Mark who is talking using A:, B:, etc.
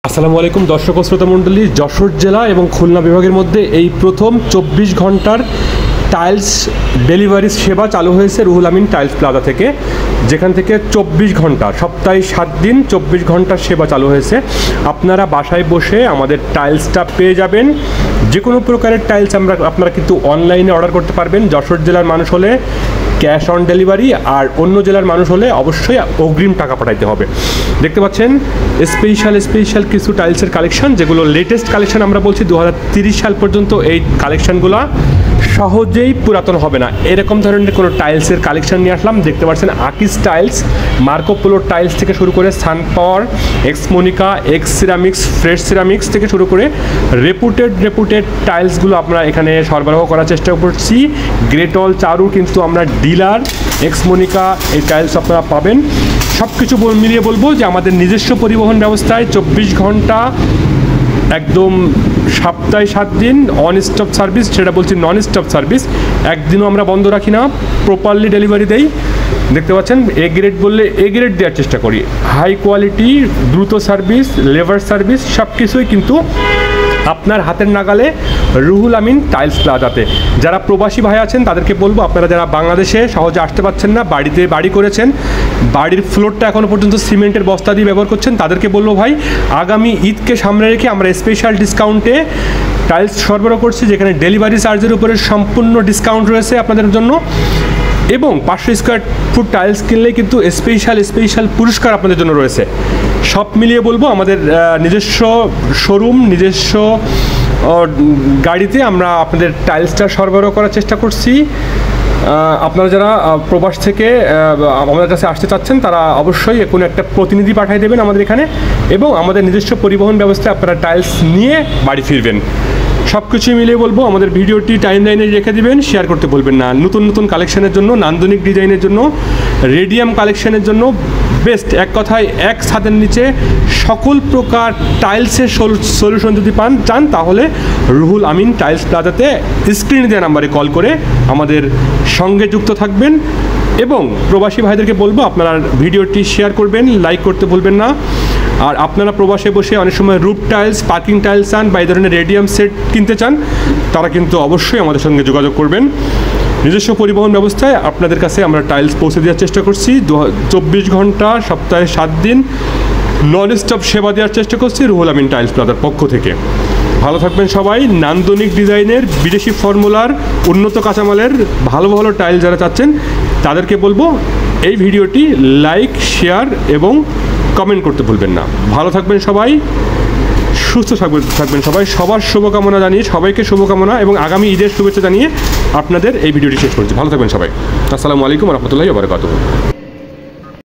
A: আসসালামু আলাইকুম দর্শক ও শ্রোতা মণ্ডলী। যশোর জেলা এবং খুলনা বিভাগের মধ্যে এই প্রথম 24 ঘন্টার টাইলস ডেলিভারি সেবা চালু হয়েছে রুহুল আমিন টাইলস প্লাজা থেকে, যেখান থেকে 24 ঘন্টা সপ্তাহে 7 দিন 24 ঘন্টার সেবা চালু হয়েছে। আপনারা বাসায় বসে আমাদের টাইলসটা পেয়ে যাবেন। যে কোনো প্রকারের টাইলস আপনারা কিন্তু অনলাইনে অর্ডার করতে পারবেন। যশোর জেলার মানুষ হলে ক্যাশ অন ডেলিভারি, আর অন্য জেলার মানুষ হলে অবশ্যই অগ্রিম টাকা পাঠাইতে হবে। দেখতে পাচ্ছেন স্পেশাল কিছু টাইলসের কালেকশন, যেগুলো লেটেস্ট কালেকশন। আমরা বলছি 2030 সাল পর্যন্ত এই কালেকশনগুলো সহজেই পুরাতন হবে না, এরকম ধরনের কোনো টাইলসের কালেকশন নিয়ে আসলাম। দেখতে পাচ্ছেন আকিস টাইলস, মার্কোপোলো টাইলস থেকে শুরু করে Sun Power, X Monica, X Ceramics, Fresh Ceramics থেকে শুরু করে রেপুটেড টাইলসগুলো আমরা এখানে সরবরাহ করার চেষ্টা করছি। গ্রেটল চারু কিন্তু আমরা ডিলার, এক্স মনিকা এই টাইলস আপনারা পাবেন। সব কিছু মিলিয়ে বলবো যে আমাদের নিজস্ব পরিবহন ব্যবস্থায় 24 ঘন্টা একদম সপ্তাহে 7 দিন অন স্টপ সার্ভিস, সেটা বলছি নন স্টপ সার্ভিস। একদিনও আমরা বন্ধ রাখি না, প্রপারলি ডেলিভারি দেই। দেখতে পাচ্ছেন এ গ্রেড বললে এ গ্রেড দেওয়ার চেষ্টা করি। হাই কোয়ালিটি, দ্রুত সার্ভিস, লেবার সার্ভিস সব কিছুই কিন্তু আপনার হাতের নাগালে রুহুল আমিন টাইলস প্লাজাতে। যারা প্রবাসী ভাই আছেন তাদেরকে বলবো, আপনারা যারা বাংলাদেশে সহজে আসতে পারছেন না, বাড়িতে বাড়ি করেছেন, বাড়ির ফ্লোরটা এখনও পর্যন্ত সিমেন্টের বস্তা দিয়ে ব্যবহার করছেন, তাদেরকে বলবো ভাই আগামী ঈদকে সামনে রেখে আমরা স্পেশাল ডিসকাউন্টে টাইলস সরবরাহ করছি, যেখানে ডেলিভারি চার্জের উপরে সম্পূর্ণ ডিসকাউন্ট রয়েছে আপনাদের জন্য। এবং 500 স্কোয়ার ফুট টাইলস কিনলেই কিন্তু স্পেশাল পুরস্কার আপনাদের জন্য রয়েছে। সব মিলিয়ে বলবো আমাদের নিজস্ব শোরুম, নিজস্ব গাড়িতে আমরা আপনাদের টাইলসটা সরবরাহ করার চেষ্টা করছি। আপনারা যারা প্রবাস থেকে আমাদের কাছে আসতে চাচ্ছেন তারা অবশ্যই কোনো একটা প্রতিনিধি পাঠিয়ে দেবেন আমাদের এখানে, এবং আমাদের নিজস্ব পরিবহন ব্যবস্থায় আপনারা টাইলস নিয়ে বাড়ি ফিরবেন। সব কিছুই মিলিয়ে বলবো আমাদের ভিডিওটি টাইম লাইনে রেখে দিবেন, শেয়ার করতে ভুলবেন না। নতুন কালেকশনের জন্য, নান্দনিক ডিজাইনের জন্য, রেডিয়াম কালেকশনের জন্য বেস্ট। এক কথায় এক ছাদের নিচে সকল প্রকার টাইলসের সলিউশন যদি চান তাহলে রুহুল আমিন টাইলস প্লাজাতে স্ক্রিনে দেওয়া নাম্বারে কল করে আমাদের সঙ্গে যুক্ত থাকবেন। এবং প্রবাসী ভাইদেরকে বলবো আপনারা ভিডিওটি শেয়ার করবেন, লাইক করতে ভুলবেন না। আর আপনারা প্রবাসে বসে অনেক সময় রুফ টাইলস, পার্কিং টাইলস চান বা এই ধরনের রেডিয়াম সেট কিনতে চান, তারা কিন্তু অবশ্যই আমাদের সঙ্গে যোগাযোগ করবেন। নিজস্ব পরিবহন ব্যবস্থায় আপনাদের কাছে আমরা টাইলস পৌঁছে দেওয়ার চেষ্টা করছি। 24 ঘন্টা সপ্তাহে 7 দিন নন স্টপ সেবা দেওয়ার চেষ্টা করছি রুহুল আমিন টাইলস প্লাজার পক্ষ থেকে। ভালো থাকবেন সবাই। নান্দনিক ডিজাইনের, বিদেশি ফর্মুলার, উন্নত কাঁচামালের ভালো টাইল যারা চাচ্ছেন তাদেরকে বলবো এই ভিডিওটি লাইক, শেয়ার এবং কমেন্ট করতে ভুলবেন না। ভালো থাকবেন সবাই, সুস্থ থাকবেন সবাই। সবার শুভকামনা জানিয়ে, সবাইকে শুভকামনা এবং আগামী ঈদের শুভেচ্ছা জানিয়ে আপনাদের এই ভিডিওটি শেষ করছি। ভালো থাকবেন সবাই। আসসালামু আলাইকুম ওয়া রাহমাতুল্লাহি ওয়া বারাকাতুহু।